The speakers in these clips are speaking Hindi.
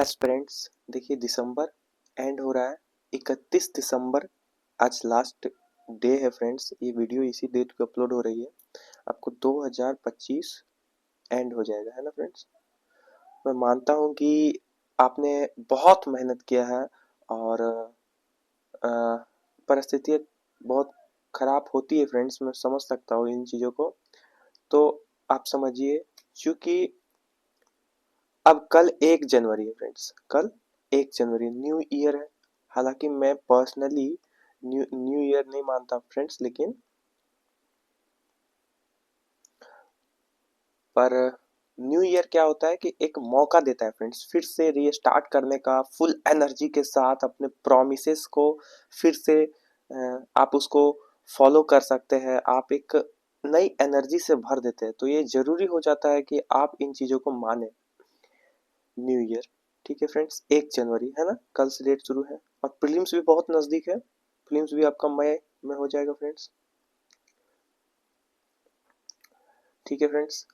एस्पिरेंट्स, देखिए दिसंबर एंड हो रहा है। 31 दिसंबर आज लास्ट डे है फ्रेंड्स। ये वीडियो इसी डेट पे अपलोड हो रही है। आपको 2025 एंड हो जाएगा, है ना फ्रेंड्स। मैं मानता हूँ कि आपने बहुत मेहनत किया है और परिस्थितियाँ बहुत खराब होती है फ्रेंड्स। मैं समझ सकता हूँ इन चीज़ों को। तो आप समझिए, क्योंकि अब कल 1 जनवरी है फ्रेंड्स। कल 1 जनवरी न्यू ईयर है। हालांकि मैं पर्सनली न्यू न्यू ईयर नहीं मानता फ्रेंड्स, लेकिन पर न्यू ईयर क्या होता है कि एक मौका देता है फ्रेंड्स, फिर से रीस्टार्ट करने का, फुल एनर्जी के साथ अपने प्रोमिसेस को फिर से आप उसको फॉलो कर सकते हैं। आप एक नई एनर्जी से भर देते हैं। तो ये जरूरी हो जाता है कि आप इन चीजों को माने। न्यू ईयर, ठीक है फ्रेंड्स, 1 जनवरी है ना, कल से डेट शुरू है। और प्रीलिम्स भी बहुत नजदीक है। प्रीलिम्स भी आपका मई में हो जाएगा फ्रेंड्स। ठीक है फ्रेंड्स,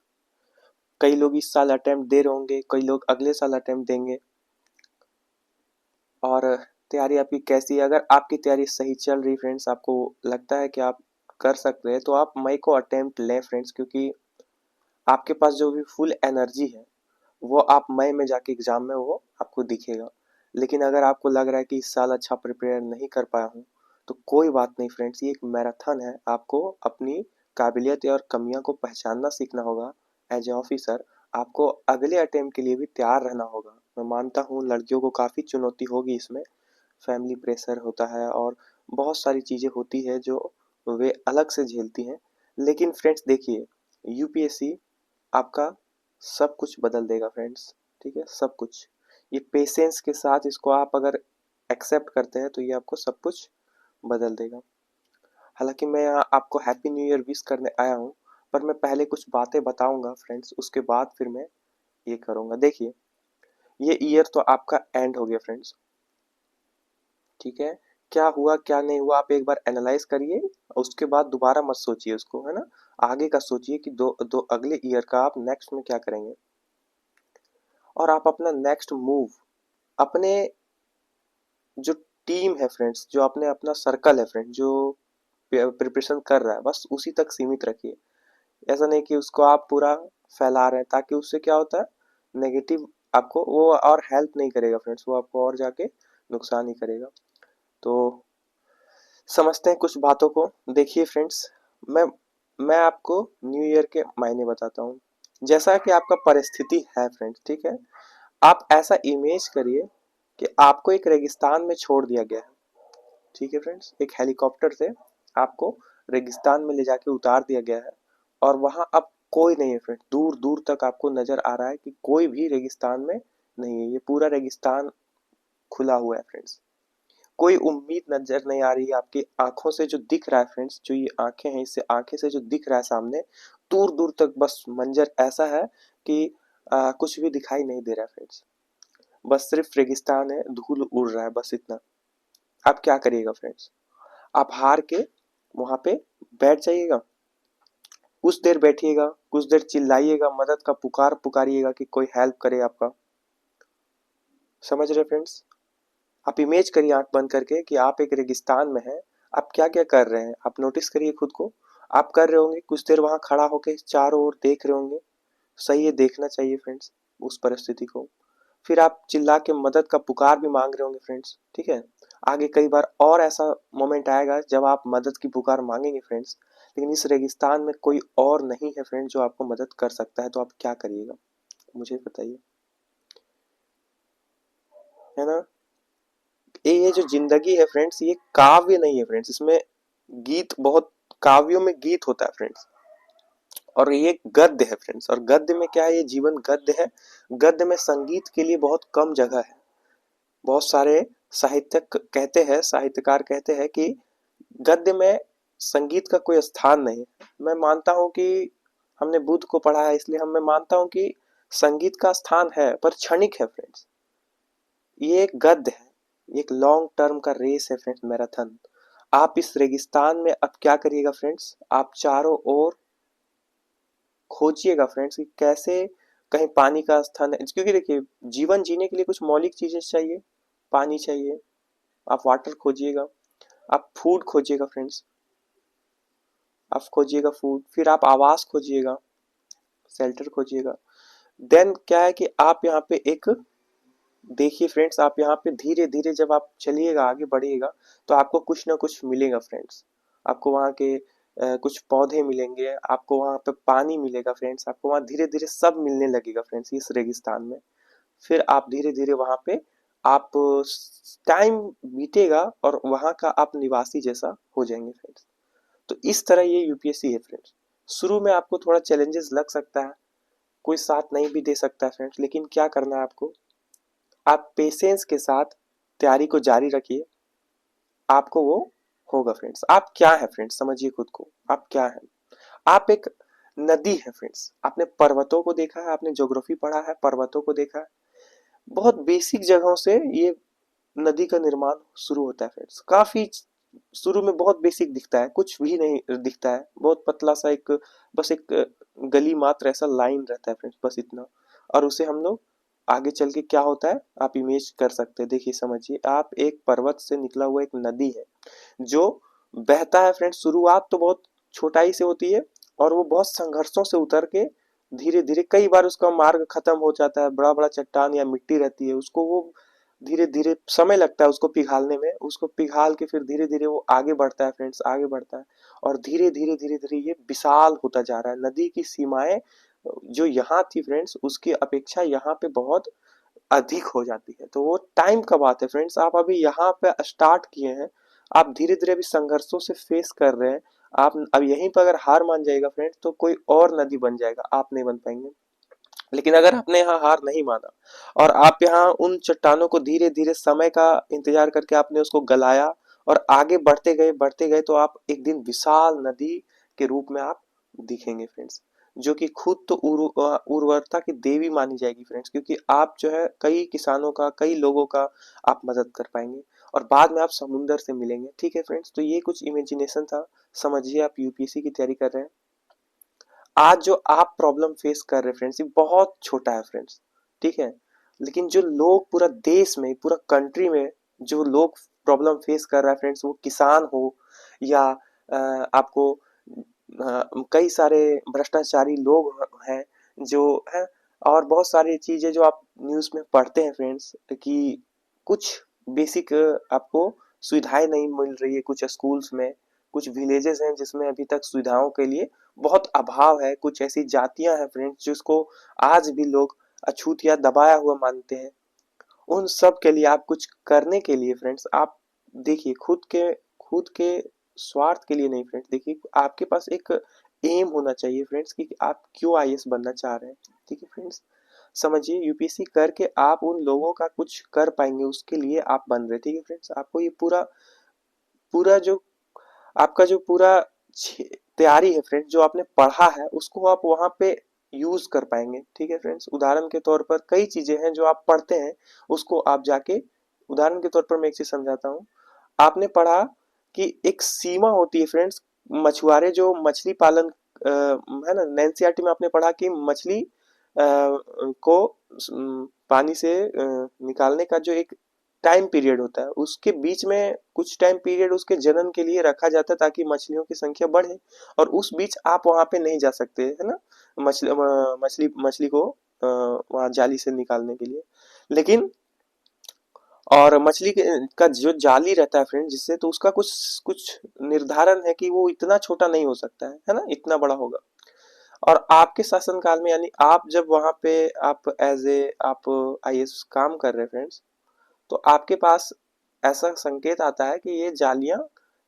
कई लोग इस साल अटेम्प्ट दे रहे होंगे, कई लोग अगले साल अटेम्प्ट देंगे। और तैयारी आपकी कैसी है? अगर आपकी तैयारी सही चल रही फ्रेंड्स, आपको लगता है कि आप कर सकते हैं, तो आप मई को अटेम्प्ट लें फ्रेंड्स। क्योंकि आपके पास जो भी फुल एनर्जी है वो आप मई में जाके एग्जाम में वो आपको दिखेगा। लेकिन अगर आपको लग रहा है कि इस साल अच्छा प्रिपेयर नहीं कर पाया हूँ, तो कोई बात नहीं फ्रेंड्स। ये एक मैराथन है। आपको अपनी काबिलियत और कमियां को पहचानना सीखना होगा। एज ए ऑफिसर आपको अगले अटेम्प्ट के लिए भी तैयार रहना होगा। मैं मानता हूँ लड़कियों को काफ़ी चुनौती होगी इसमें। फैमिली प्रेशर होता है और बहुत सारी चीज़ें होती है जो वे अलग से झेलती हैं। लेकिन फ्रेंड्स देखिए, यूपीएससी आपका सब कुछ बदल देगा फ्रेंड्स। ठीक है, सब कुछ। ये पेशेंस के साथ इसको आप अगर एक्सेप्ट करते हैं तो ये आपको सब कुछ बदल देगा। हालांकि मैं यहाँ आपको हैप्पी न्यू ईयर विश करने आया हूँ, पर मैं पहले कुछ बातें बताऊंगा फ्रेंड्स, उसके बाद फिर मैं ये करूंगा। देखिए, ये ईयर तो आपका एंड हो गया फ्रेंड्स। ठीक है, क्या हुआ क्या नहीं हुआ आप एक बार एनालाइज करिए, उसके बाद दोबारा मत सोचिए उसको, है ना। आगे का सोचिए कि दो दो अगले ईयर का आप नेक्स्ट में क्या करेंगे। और आप अपना नेक्स्ट मूव अपने जो टीम है फ्रेंड्स, जो अपने अपना सर्कल है फ्रेंड्स, जो प्रिपरेशन कर रहा है, बस उसी तक सीमित रखिए। ऐसा नहीं कि उसको आप पूरा फैला रहे हैं, ताकि उससे क्या होता है, नेगेटिव आपको वो और हेल्प नहीं करेगा फ्रेंड्स, वो आपको और जाके नुकसान ही करेगा। तो समझते हैं कुछ बातों को। देखिए फ्रेंड्स, मैं मैं आपको न्यू ईयर के मायने बताता हूँ। जैसा कि आपका परिस्थिति है फ्रेंड्स, ठीक है, आप ऐसा इमेज करिए कि आपको एक रेगिस्तान में छोड़ दिया गया है। ठीक है फ्रेंड्स, एक हेलीकॉप्टर से आपको रेगिस्तान में ले जाके उतार दिया गया है और वहां अब कोई नहीं है फ्रेंड्स। दूर दूर तक आपको नजर आ रहा है कि कोई भी रेगिस्तान में नहीं है। ये पूरा रेगिस्तान खुला हुआ है फ्रेंड्स। कोई उम्मीद नजर नहीं आ रही है। आपकी आंखों से जो दिख रहा है फ्रेंड्स, जो ये आंखें हैं, इससे आंखें से जो दिख रहा है सामने, दूर दूर तक बस मंजर ऐसा है कि कुछ भी दिखाई नहीं दे रहा है फ्रेंड्स। बस सिर्फ रेगिस्तान है, धूल उड़ रहा है, बस इतना। आप क्या करिएगा फ्रेंड्स? आप हार के वहां पे बैठ जाइएगा, कुछ देर बैठिएगा, कुछ देर चिल्लाइएगा, मदद का पुकार पुकारिएगा कि कोई हेल्प करे आपका। समझ रहे फ्रेंड्स? आप इमेज करिए आंख बंद करके कि आप एक रेगिस्तान में हैं। आप क्या क्या कर रहे हैं, आप नोटिस करिए खुद को। आप कर रहे होंगे कुछ देर वहां खड़ा होके चारों ओर देख रहे होंगे। सही है, देखना चाहिए फ्रेंड्स उस परिस्थिति को। फिर आप चिल्ला के मदद का पुकार भी मांग रहे होंगे फ्रेंड्स। ठीक है, आगे कई बार और ऐसा मोमेंट आएगा जब आप मदद की पुकार मांगेंगे फ्रेंड्स। लेकिन इस रेगिस्तान में कोई और नहीं है फ्रेंड्स जो आपको मदद कर सकता है। तो आप क्या करिएगा, मुझे बताइए, है ना। ये जो जिंदगी है फ्रेंड्स, ये काव्य नहीं है फ्रेंड्स। इसमें गीत बहुत, काव्यों में गीत होता है फ्रेंड्स, और ये गद्य है फ्रेंड्स। और गद्य में क्या है, ये जीवन गद्य है। गद्य में संगीत के लिए बहुत कम जगह है। बहुत सारे साहित्यक कहते हैं, साहित्यकार कहते हैं कि गद्य में संगीत का कोई स्थान नहीं है। मैं मानता हूँ कि हमने बुद्ध को पढ़ा है, इसलिए हम मैं मानता हूँ कि संगीत का स्थान है, पर क्षणिक है फ्रेंड्स। ये एक गद्य है, ये एक लॉन्ग टर्म का रेस है फ्रेंड्स, मैराथन। आप इस रेगिस्तान में अब क्या करिएगा फ्रेंड्स, आप चारों ओर खोजिएगा फ्रेंड्स कि कैसे कहीं पानी का स्थान है, क्योंकि देखिए जीवन जीने के लिए कुछ मौलिक चीजें चाहिए। पानी चाहिए, आप वाटर खोजिएगा, आप फूड खोजिएगा फ्रेंड्स, आप खोजिएगा फूड, फिर आप आवास खोजिएगा, शेल्टर खोजिएगा। देन क्या है कि आप यहाँ पे एक, देखिए फ्रेंड्स, आप यहाँ पे धीरे धीरे जब आप चलिएगा, आगे बढ़िएगा, तो आपको कुछ ना कुछ मिलेगा फ्रेंड्स। आपको वहाँ के कुछ पौधे मिलेंगे, आपको वहाँ पे पानी मिलेगा फ्रेंड्स, आपको वहाँ धीरे धीरे सब मिलने लगेगा फ्रेंड्स इस रेगिस्तान में। फिर आप धीरे धीरे वहाँ पे आप टाइम बीतेगा और वहाँ का आप निवासी जैसा हो जाएंगे फ्रेंड्स। तो इस तरह ये यूपीएससी है फ्रेंड्स। शुरू में आपको थोड़ा चैलेंजेस लग सकता है, कोई साथ नहीं भी दे सकता है फ्रेंड्स, लेकिन क्या करना है आपको, आप पेशेंस के साथ तैयारी को जारी रखिए, आपको वो होगा फ्रेंड्स। आप क्या है फ्रेंड्स, समझिए खुद को, आप क्या है। आप एक नदी है फ्रेंड्स। आपने पर्वतों को देखा है, आपने ज्योग्राफी पढ़ा है, पर्वतों को देखा है, बहुत बेसिक जगहों से ये नदी का निर्माण शुरू होता है फ्रेंड्स। काफी शुरू में बहुत बेसिक दिखता है, कुछ भी नहीं दिखता है, बहुत पतला सा एक, बस एक गली मात्र ऐसा लाइन रहता है फ्रेंड्स, बस इतना। और उसे हम लोग आगे चल के क्या होता है आप इमेज कर सकते हैं। देखिए समझिए, आप एक पर्वत से निकला हुआ एक नदी है जो बहता है फ्रेंड्स। शुरुआत तो बहुत छोटाई से होती है और वो बहुत संघर्षों से उतर के धीरे धीरे, कई बार उसका मार्ग खत्म हो जाता है, बड़ा बड़ा चट्टान या मिट्टी रहती है, उसको वो धीरे धीरे समय लगता है उसको पिघालने में, उसको पिघाल के फिर धीरे धीरे वो आगे बढ़ता है फ्रेंड्स, आगे बढ़ता है। और धीरे धीरे धीरे धीरे ये विशाल होता जा रहा है। नदी की सीमाएं जो यहाँ थी फ्रेंड्स, उसकी अपेक्षा यहाँ पे बहुत अधिक हो जाती है। तो वो टाइम का बात है फ्रेंड्स। आप अभी यहाँ पे स्टार्ट किए हैं, आप धीरे धीरे अभी संघर्षों से फेस कर रहे हैं। आप अब यहीं पर अगर हार मान जाएगा फ्रेंड्स, तो कोई और नदी बन जाएगा, आप नहीं बन पाएंगे। लेकिन अगर आपने यहाँ हार नहीं माना और आप यहाँ उन चट्टानों को धीरे धीरे समय का इंतजार करके आपने उसको गलाया और आगे बढ़ते गए, तो आप एक दिन विशाल नदी के रूप में आप दिखेंगे फ्रेंड्स, जो कि खुद तो उर्वरता की देवी मानी जाएगी फ्रेंड्स, क्योंकि आप जो है कई किसानों का, कई लोगों का आप मदद कर पाएंगे और बाद में आप समुंदर से मिलेंगे। ठीक है फ्रेंड्स, तो ये कुछ इमेजिनेशन था। समझिए आप यूपीएससी की तैयारी कर रहे हैं। आज जो आप प्रॉब्लम फेस कर रहे हैं फ्रेंड्स, ये बहुत छोटा है फ्रेंड्स, ठीक है। लेकिन जो लोग पूरा देश में, पूरा कंट्री में जो लोग प्रॉब्लम फेस कर रहा है फ्रेंड्स, वो किसान हो या आपको कई सारे भ्रष्टाचारी लोग हैं जो है, और बहुत सारी चीजें जो आप न्यूज़ में पढ़ते हैं फ्रेंड्स कि कुछ बेसिक आपको सुविधाएं नहीं मिल रही है कुछ स्कूल्स में, कुछ विलेजेस हैं जिसमें अभी तक सुविधाओं के लिए बहुत अभाव है, कुछ ऐसी जातियां हैं फ्रेंड्स जिसको आज भी लोग अछूत या दबाया हुआ मानते हैं। उन सब के लिए आप कुछ करने के लिए फ्रेंड्स, आप देखिए खुद के स्वार्थ के लिए नहीं फ्रेंड्स, देखिए आपके पास एक एम होना चाहिए फ्रेंड्स कि आप क्यों आईएएस बनना चाह रहे हैं। ठीक है फ्रेंड्स, समझिए यूपीएससी करके आप उन लोगों का कुछ कर पाएंगे, उसके लिए आप बन रहे। ठीक है फ्रेंड्स, आपको ये पूरा पूरा जो आपका जो पूरा तैयारी है फ्रेंड्स, जो आपने पढ़ा है उसको आप वहां पे यूज कर पाएंगे। ठीक है फ्रेंड्स, उदाहरण के तौर पर कई चीजें हैं जो आप पढ़ते हैं, उसको आप जाके, उदाहरण के तौर पर मैं एक चीज समझाता हूँ। आपने पढ़ा कि एक सीमा होती है फ्रेंड्स, मछुआरे जो मछली पालन है ना, एनसीईआरटी में आपने पढ़ा कि मछली को पानी से निकालने का जो एक टाइम पीरियड होता है, उसके बीच में कुछ टाइम पीरियड उसके जनन के लिए रखा जाता है ताकि मछलियों की संख्या बढ़े, और उस बीच आप वहां पे नहीं जा सकते है ना, मछली मछली को वहां जाली से निकालने के लिए। लेकिन और मछली का जो जाली रहता है फ्रेंड जिससे, तो उसका कुछ कुछ निर्धारण है कि वो इतना छोटा नहीं हो सकता है ना, इतना बड़ा होगा। और आपके शासनकाल में, यानी आप जब वहां पे आप एज ए आप आईएएस काम कर रहे हैं फ्रेंड्स, तो आपके पास ऐसा संकेत आता है कि ये जालियां,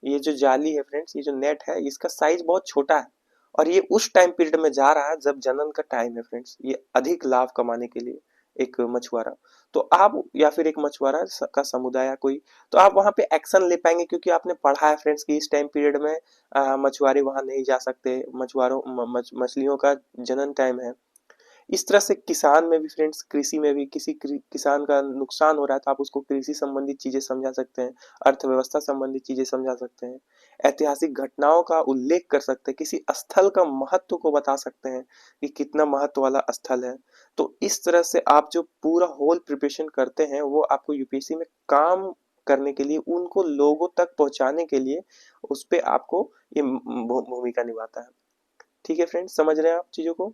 ये जो जाली है फ्रेंड्स, ये जो नेट है, इसका साइज बहुत छोटा है और ये उस टाइम पीरियड में जा रहा है जब जनन का टाइम है फ्रेंड्स, ये अधिक लाभ कमाने के लिए एक मछुआरा। तो आप या फिर एक मछुआरा का समुदाय या कोई, तो आप वहां पे एक्शन ले पाएंगे क्योंकि आपने पढ़ा है फ्रेंड्स कि इस टाइम पीरियड में मछुआरे वहां नहीं जा सकते, मछुआरों मछलियों का जनन टाइम है। इस तरह से किसान में भी फ्रेंड्स, कृषि में भी किसी किसान का नुकसान हो रहा है तो आप उसको कृषि संबंधित चीजें समझा सकते हैं, अर्थव्यवस्था संबंधित चीजें समझा सकते हैं, ऐतिहासिक घटनाओं का उल्लेख कर सकते हैं, किसी स्थल का महत्व को बता सकते हैं कि कितना महत्व वाला स्थल है। तो इस तरह से आप जो पूरा होल प्रिपरेशन करते हैं वो आपको यूपीएससी में काम करने के लिए, उनको लोगों तक पहुंचाने के लिए उस पे आपको ये भूमिका निभाता है। ठीक है फ्रेंड्स, समझ रहे हैं आप चीजों को?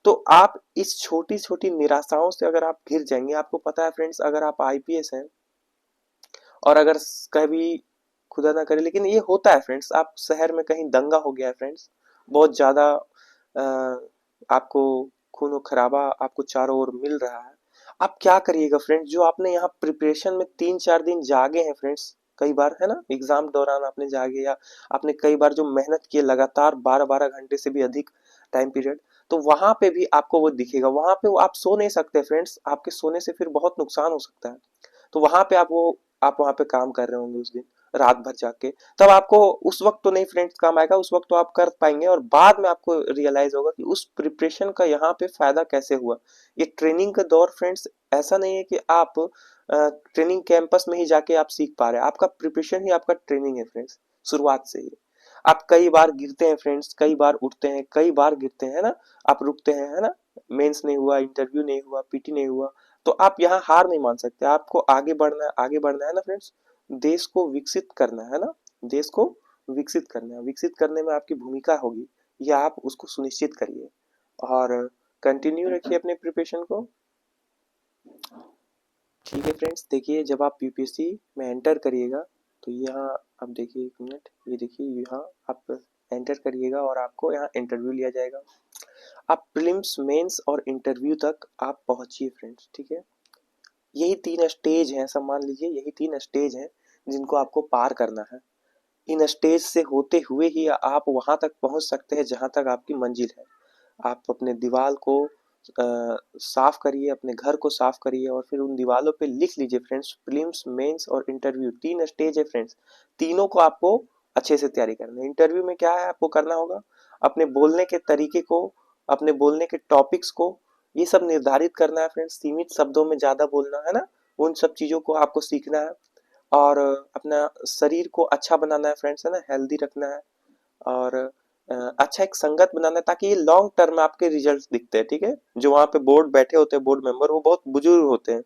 तो आप इस छोटी छोटी निराशाओं से अगर आप घिर जाएंगे, आपको पता है फ्रेंड्स, अगर आप आईपीएस हैं और अगर कभी खुदा ना करे लेकिन ये होता है फ्रेंड्स, आप शहर में कहीं दंगा हो गया है फ्रेंड्स, बहुत ज्यादा आपको खून खराबा आपको चारों ओर मिल रहा है, आप क्या करिएगा फ्रेंड्स? जो आपने यहाँ प्रिपरेशन में 3-4 दिन जागे हैं फ्रेंड्स, कई बार है ना एग्जाम दौरान आपने जागे, या आपने कई बार जो मेहनत की लगातार 12-12 घंटे से भी अधिक टाइम पीरियड, तो वहां पे भी आपको वो दिखेगा, वहां पे वो आप सो नहीं सकते फ्रेंड्स, आपके सोने से फिर बहुत नुकसान हो सकता है। तो वहां पे आप वहां पे काम कर रहे होंगे उस दिन रात भर जाग के, तब आपको उस वक्त तो नहीं फ्रेंड्स काम आएगा, उस वक्त तो आप कर पाएंगे और बाद में आपको रियलाइज होगा कि उस प्रिपरेशन का यहाँ पे फायदा कैसे हुआ। ये ट्रेनिंग का दौर फ्रेंड्स ऐसा नहीं है कि आप ट्रेनिंग कैंपस में ही जाके आप सीख पा रहे हैं, आपका प्रिपरेशन ही आपका ट्रेनिंग है फ्रेंड्स, शुरुआत से ही। आप कई बार गिरते हैं फ्रेंड्स, कई बार उठते हैं, कई बार गिरते हैं ना, आप रुकते हैं है ना, मेंस नहीं हुआ, इंटरव्यू नहीं हुआ, पीटी नहीं हुआ, तो आप यहाँ हार नहीं मान सकते, आपको आगे बढ़ना है, आगे बढ़ना है ना फ्रेंड्स, देश को विकसित करना है ना, देश को विकसित करना है, विकसित करने में आपकी भूमिका होगी, या आप उसको सुनिश्चित करिए और कंटिन्यू रखिए अपने प्रिपरेशन को। ठीक है फ्रेंड्स, देखिए जब आप यूपीएससी में एंटर करिएगा तो यहाँ आप देखिए, एक मिनट, ये देखिए यहाँ आप एंटर करिएगा और आपको यहाँ इंटरव्यू लिया जाएगा, आप प्रीलिम्स मेंस और इंटरव्यू तक आप पहुंचिए फ्रेंड्स। ठीक है, यही 3 स्टेज हैं, सब मान लीजिए यही 3 स्टेज हैं जिनको आपको पार करना है। इन स्टेज से होते हुए ही आप वहां तक पहुंच सकते हैं जहां तक आपकी मंजिल है। आप अपने दीवार को साफ करिए, अपने घर को साफ करिए और फिर उन दीवारों पे लिख लीजिए फ्रेंड्स, प्रीलिम्स मेंस और इंटरव्यू 3 स्टेज है फ्रेंड्स, तीनों को आपको अच्छे से तैयारी करना है। इंटरव्यू में क्या है आपको करना होगा, अपने बोलने के तरीके को, अपने बोलने के टॉपिक्स को, ये सब निर्धारित करना है फ्रेंड्स, सीमित शब्दों में ज्यादा बोलना है ना, उन सब चीजों को आपको सीखना है और अपना शरीर को अच्छा बनाना है फ्रेंड्स, है ना, हेल्दी रखना है और अच्छा एक संगत बनाना है ताकि ये लॉन्ग टर्म में आपके रिजल्ट्स दिखते हैं। ठीक है, जो वहाँ पे बोर्ड बैठे होते हैं, बोर्ड मेंबर, वो बहुत बुजुर्ग होते हैं,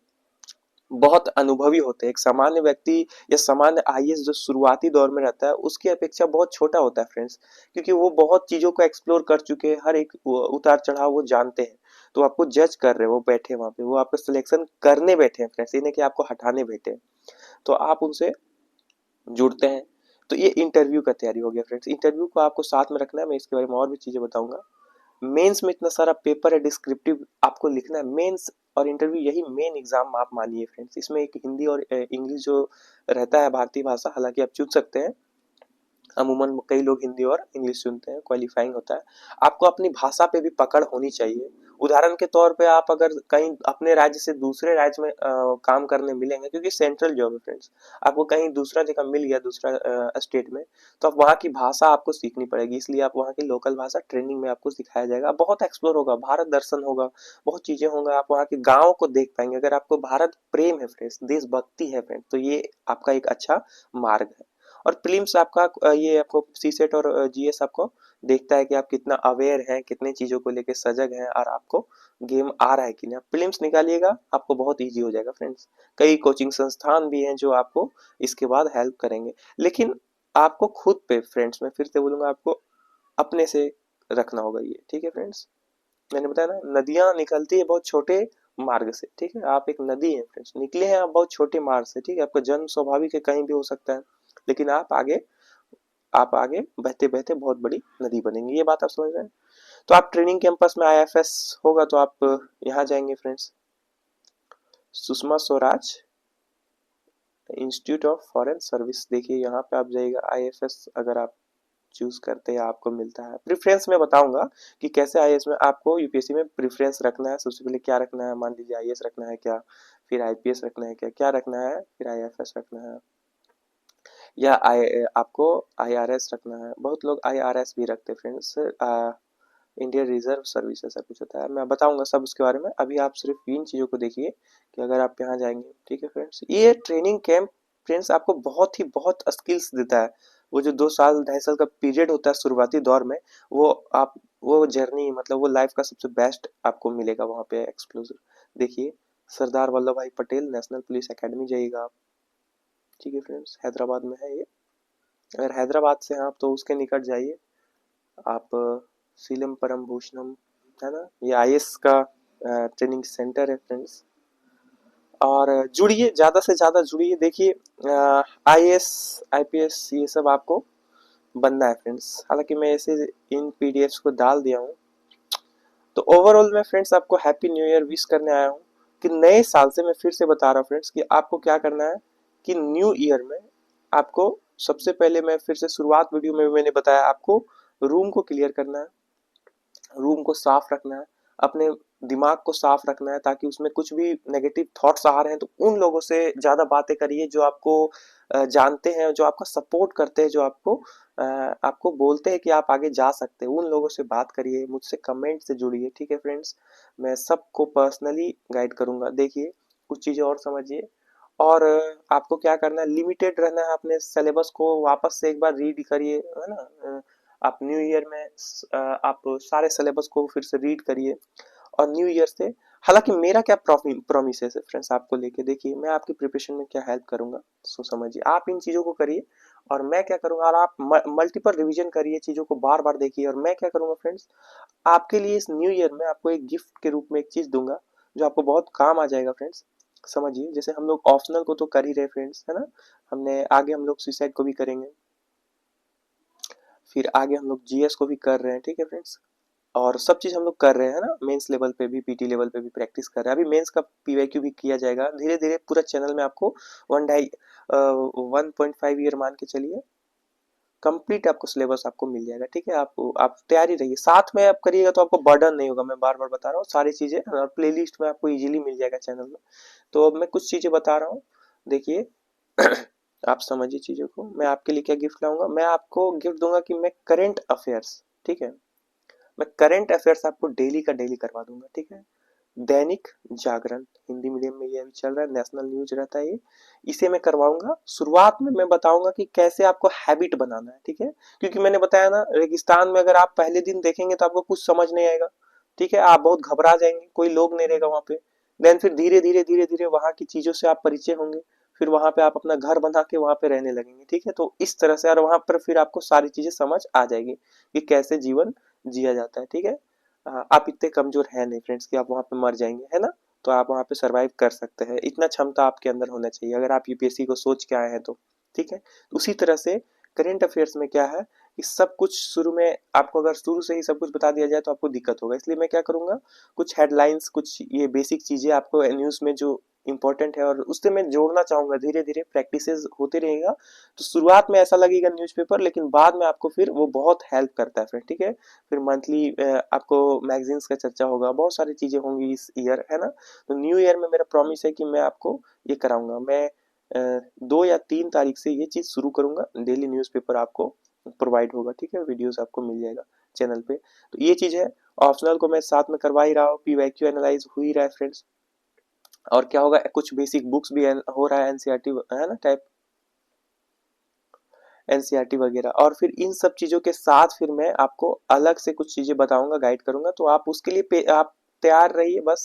बहुत अनुभवी होते हैं, एक सामान्य व्यक्ति या सामान्य आईएएस जो शुरुआती दौर में रहता है उसकी अपेक्षा बहुत छोटा होता है फ्रेंड्स, क्योंकि वो बहुत चीजों को एक्सप्लोर कर चुके हैं, हर एक उतार चढ़ाव वो जानते हैं, तो आपको जज कर रहे हैं, वो बैठे वहां पे, वो आपको सिलेक्शन करने बैठे हैं फ्रेंड्स, इन्हें कि आपको हटाने बैठे हैं, तो आप उनसे जुड़ते हैं। तो ये इंटरव्यू का तैयारी हो गया फ्रेंड्स, इंटरव्यू को आपको साथ में रखना है, मैं इसके बारे में और भी चीजें बताऊंगा। मेंस में इतना सारा पेपर है, डिस्क्रिप्टिव आपको लिखना है, मेंस और इंटरव्यू यही मेन एग्जाम आप मानिए फ्रेंड्स, इसमें एक हिंदी और इंग्लिश जो रहता है भारतीय भाषा, हालांकि आप चुन सकते हैं, अमूमन कई लोग हिंदी और इंग्लिश चुनते हैं, क्वालिफाइंग होता है। आपको अपनी भाषा पे भी पकड़ होनी चाहिए, उदाहरण के तौर पे आप अगर कहीं अपने राज्य से दूसरे राज्य में काम करने मिलेंगे, क्योंकि सेंट्रल जॉब है फ्रेंड्स, आपको कहीं दूसरा जगह मिल गया दूसरा स्टेट में, तो आप वहाँ की भाषा आपको सीखनी पड़ेगी, इसलिए आप वहाँ की लोकल भाषा ट्रेनिंग में आपको सिखाया जाएगा, बहुत एक्सप्लोर होगा, भारत दर्शन होगा, बहुत चीजें होंगे, आप वहाँ के गाँव को देख पाएंगे। अगर आपको भारत प्रेम है फ्रेंड्स, देशभक्ति है फ्रेंड्स, तो ये आपका एक अच्छा मार्ग है। और प्रीलिम्स आपका ये आपको सीसेट और जीएस आपको देखता है कि आप कितना अवेयर हैं, कितने चीजों को लेके सजग हैं और आपको गेम आ रहा है कि नहीं। प्रीलिम्स निकालिएगा आपको बहुत इजी हो जाएगा फ्रेंड्स, कई कोचिंग संस्थान भी हैं जो आपको इसके बाद हेल्प करेंगे, लेकिन आपको खुद पे फ्रेंड्स, मैं फिर से बोलूंगा, आपको अपने से रखना होगा ये। ठीक है फ्रेंड्स, मैंने बताया ना, नदियां निकलती है बहुत छोटे मार्ग से, ठीक है, आप एक नदी है फ्रेंड्स, निकले हैं आप बहुत छोटे मार्ग से, ठीक है, आपका जन्म स्वाभाविक है, कहीं भी हो सकता है, लेकिन आप आगे बहते बहते बहुत बड़ी नदी बनेंगे, ये बात आप समझ रहे हैं। तो आप ट्रेनिंग कैंपस में आईएफएस होगा तो आप यहाँ जाएंगे friends, Sushma Swaraj institute of foreign service, देखिए यहाँ पे आप जाइएगा, आईएफएस अगर आप चूज करते हैं आपको मिलता है। प्रेफरेंस में बताऊंगा कि कैसे आईएएस में आपको यूपीएससी में प्रेफरेंस रखना है, सबसे पहले क्या रखना है, मान लीजिए आईएएस रखना है क्या, फिर आईपीएस रखना है क्या, क्या रखना है, फिर आईएफएस रखना है, या आपको आईआरएस रखना है, बहुत लोग आईआरएस भी रखते हैं फ्रेंड्स, इंडियन रिजर्व सर्विस ऐसा कुछ होता है, मैं बताऊंगा सब उसके बारे में, अभी आप सिर्फ इन चीज़ों को देखिए कि अगर आप यहाँ जाएंगे। ठीक है फ्रेंड्स, ये ट्रेनिंग कैंप फ्रेंड्स आपको बहुत स्किल्स देता है, वो जो 2 साल 2.5 साल का पीरियड होता है शुरुआती दौर में, वो आप वो जर्नी मतलब वो लाइफ का सबसे बेस्ट आपको मिलेगा वहाँ पे एक्सप्लोजर। देखिए, सरदार वल्लभ भाई पटेल नेशनल पुलिस एकेडमी जाइएगा आप। ठीक है फ्रेंड्स, हैदराबाद में है ये। अगर हैदराबाद से हैं आप तो उसके निकट जाइए आप। सीलम परम भूषणम, है ना, ये आईएएस का ट्रेनिंग सेंटर है फ्रेंड्स। और जुड़िए, ज़्यादा से ज़्यादा जुड़िए। देखिए, आईएएस आईपीएस ये सब आपको बनना है फ्रेंड्स। हालांकि मैं ऐसे इन पीडीएफ्स को डाल दिया हूँ। तो ओवरऑल मैं फ्रेंड्स आपको हैप्पी न्यू ईयर विश करने आया हूँ कि नए साल से मैं फिर से बता रहा हूँ फ्रेंड्स कि आपको क्या करना है कि न्यू ईयर में आपको सबसे पहले मैं फिर से शुरुआत वीडियो में मैंने बताया आपको रूम को क्लियर करना है, रूम को साफ रखना है, अपने दिमाग को साफ रखना है ताकि उसमें कुछ भी नेगेटिव थॉट्स आ रहे हैं तो उन लोगों से ज़्यादा बातें करिए जो आपको जानते हैं, जो आपका सपोर्ट करते हैं, जो आपको बोलते हैं कि आप आगे जा सकते हैं। उन लोगों से बात करिए, मुझसे कमेंट से जुड़िए। ठीक है फ्रेंड्स, मैं सबको पर्सनली गाइड करूंगा। देखिए, कुछ चीज़ें और समझिए। और आपको क्या करना है, लिमिटेड रहना है, अपने सिलेबस को वापस से एक बार रीड करिए, है ना। आप न्यू ईयर में आप सारे सिलेबस को फिर से रीड करिए। और न्यू ईयर से, हालांकि मेरा क्या प्रॉमिस है फ्रेंड्स आपको लेके, देखिए मैं आपकी प्रिपरेशन में क्या हेल्प करूंगा। सो समझिए, आप इन चीज़ों को करिए और मैं क्या करूंगा, और आप मल्टीपल रिवीजन करिए, चीज़ों को बार बार देखिए। और मैं क्या करूंगा फ्रेंड्स, आपके लिए इस न्यू ईयर में आपको एक गिफ्ट के रूप में एक चीज़ दूंगा जो आपको बहुत काम आ जाएगा फ्रेंड्स। समझिए, जैसे हम लोग ऑप्शनल को तो कर ही रहे फ्रेंड्स, है ना। हमने आगे हम लोग सुसाइड को भी करेंगे, फिर आगे हम लोग जीएस को भी कर रहे हैं। ठीक है फ्रेंड्स, और सब चीज़ हम लोग कर रहे हैं ना, मेंस लेवल पे भी, पीटी लेवल पे भी प्रैक्टिस कर रहे हैं। अभी मेंस का पीवाईक्यू भी किया जाएगा धीरे धीरे। पूरा चैनल में आपको 1.5 ईयर मान के चलिए, कंप्लीट आपको सिलेबस आपको मिल जाएगा। ठीक है, आप तैयारी रहिए, साथ में आप करिएगा तो आपको बर्डन नहीं होगा। मैं बार बार बता रहा हूँ, सारी चीज़ें और प्लेलिस्ट में आपको इजीली मिल जाएगा चैनल में। तो अब मैं कुछ चीज़ें बता रहा हूँ, देखिए। आप समझिए चीज़ों को। मैं आपके लिए क्या गिफ्ट लाऊंगा, मैं आपको गिफ्ट दूंगा कि मैं करेंट अफेयर्स, ठीक है, मैं करंट अफेयर्स आपको डेली का डेली करवा दूंगा। ठीक है, दैनिक जागरण हिंदी मीडियम में ये अभी चल रहा है, नेशनल न्यूज रहता है ये, इसे मैं करवाऊंगा। शुरुआत में मैं बताऊंगा कि कैसे आपको हैबिट बनाना है। ठीक है, क्योंकि मैंने बताया ना, रेगिस्तान में अगर आप पहले दिन देखेंगे तो आपको कुछ समझ नहीं आएगा। ठीक है, आप बहुत घबरा जाएंगे, कोई लोग नहीं रहेगा वहां पे। देन फिर धीरे धीरे वहां की चीजों से आप परिचय होंगे, फिर वहां पे आप अपना घर बना के वहां पे रहने लगेंगे। ठीक है, तो इस तरह से, और वहां पर फिर आपको सारी चीजें समझ आ जाएगी कि कैसे जीवन जिया जाता है। ठीक है, आप इतने कमजोर है नहीं फ्रेंड्स कि आप वहां पे मर जाएंगे, है ना। तो आप वहां पे सरवाइव कर सकते हैं, इतना क्षमता आपके अंदर होना चाहिए अगर आप यूपीएससी को सोच के आए हैं तो। ठीक है, उसी तरह से करेंट अफेयर्स में क्या है कि सब कुछ शुरू में आपको, अगर शुरू से ही सब कुछ बता दिया जाए तो आपको दिक्कत होगा। इसलिए मैं क्या करूंगा, कुछ हेडलाइंस, कुछ ये बेसिक चीजें आपको न्यूज में जो इंपॉर्टेंट है और उससे मैं जोड़ना चाहूंगा। धीरे धीरे प्रैक्टिसेस होते रहेगा, तो शुरुआत में ऐसा लगेगा न्यूज़पेपर, लेकिन बाद में आपको फिर वो बहुत हेल्प करता है फ्रेंड। ठीक है, फिर मंथली आपको मैगजीन्स का चर्चा होगा, बहुत सारी चीजें होंगी इस ईयर, है ना। तो न्यू ईयर में मेरा प्रॉमिस है कि मैं आपको ये कराऊंगा। मैं 2 या 3 तारीख से ये चीज शुरू करूंगा, डेली न्यूज़पेपर आपको प्रोवाइड होगा। ठीक है, वीडियोस आपको मिल जाएगा चैनल पे। तो ये चीज है। ऑप्शनल को मैं साथ में करवा ही रहा हूँ, पीवाईक्यू एनालाइज हो ही रहा है फ्रेंड्स। और क्या होगा, कुछ बेसिक बुक्स भी हो रहा है, एनसीईआरटी, है ना, टाइप एनसीईआरटी वगैरह। और फिर इन सब चीजों के साथ फिर मैं आपको अलग से कुछ चीजें बताऊंगा, गाइड करूंगा। तो आप उसके लिए आप तैयार रहिए, बस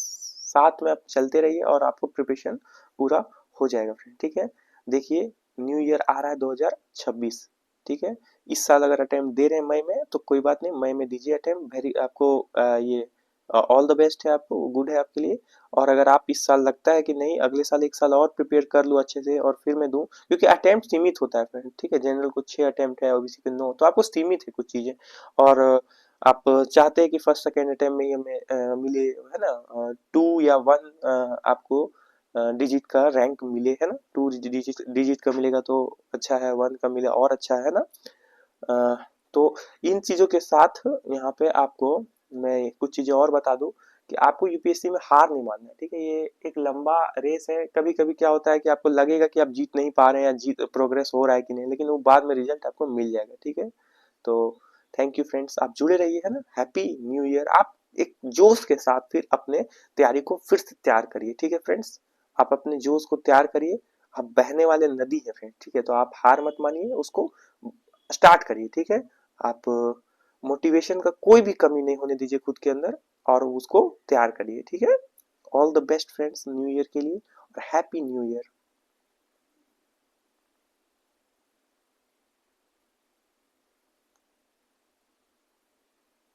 साथ में आप चलते रहिए और आपको प्रिपरेशन पूरा हो जाएगा फ्रेंड। ठीक है, देखिए, न्यू ईयर आ रहा है 2026। ठीक है, इस साल अगर अटेम्प्ट दे रहे हैं मई में तो कोई बात नहीं, मई में दीजिए अटेम्प्ट। वेरी आपको ये ऑल द बेस्ट है, आपको गुड है आपके लिए। और अगर आप इस साल लगता है कि नहीं अगले साल एक साल और प्रिपेयर कर लूँ अच्छे से और फिर मैं दूं, क्योंकि अटेम्प्ट सीमित होता है फ्रेंड। ठीक है, जनरल को 6 अटेम्प्ट है, ओबीसी के 9, तो आपको सीमित है कुछ चीजें। और आप चाहते हैं कि फर्स्ट सेकेंड अटेम्प्ट में ये मिले, है ना, 2 या 1 आपको डिजिट का रैंक मिले, है ना। 2 डिजिट का मिलेगा तो अच्छा है, 1 का मिले और अच्छा है ना। तो इन चीजों के साथ यहाँ पे आपको मैं कुछ चीजें और बता दूं कि आपको यूपीएससी में हार नहीं मानना है। ठीक है, ये एक लंबा रेस है। कभी कभी क्या होता है कि आपको लगेगा कि आप जीत नहीं पा रहे हैं या जीत प्रोग्रेस हो रहा है कि नहीं, लेकिन वो बाद में रिजल्ट आपको मिल जाएगा। ठीक है, तो थैंक यू फ्रेंड्स, आप जुड़े रहिए, है ना। Happy new year. आप एक जोश के साथ फिर अपने तैयारी को फिर से तैयार करिए। ठीक है फ्रेंड्स, आप अपने जोश को तैयार करिए। आप बहने वाले नदी है फ्रेंड। ठीक है, तो आप हार मत मानिए, उसको स्टार्ट करिए। ठीक है, आप मोटिवेशन का कोई भी कमी नहीं होने दीजिए खुद के अंदर, और उसको तैयार करिए, ठीक है। All the best friends new year के लिए, और हैप्पी न्यू ईयर।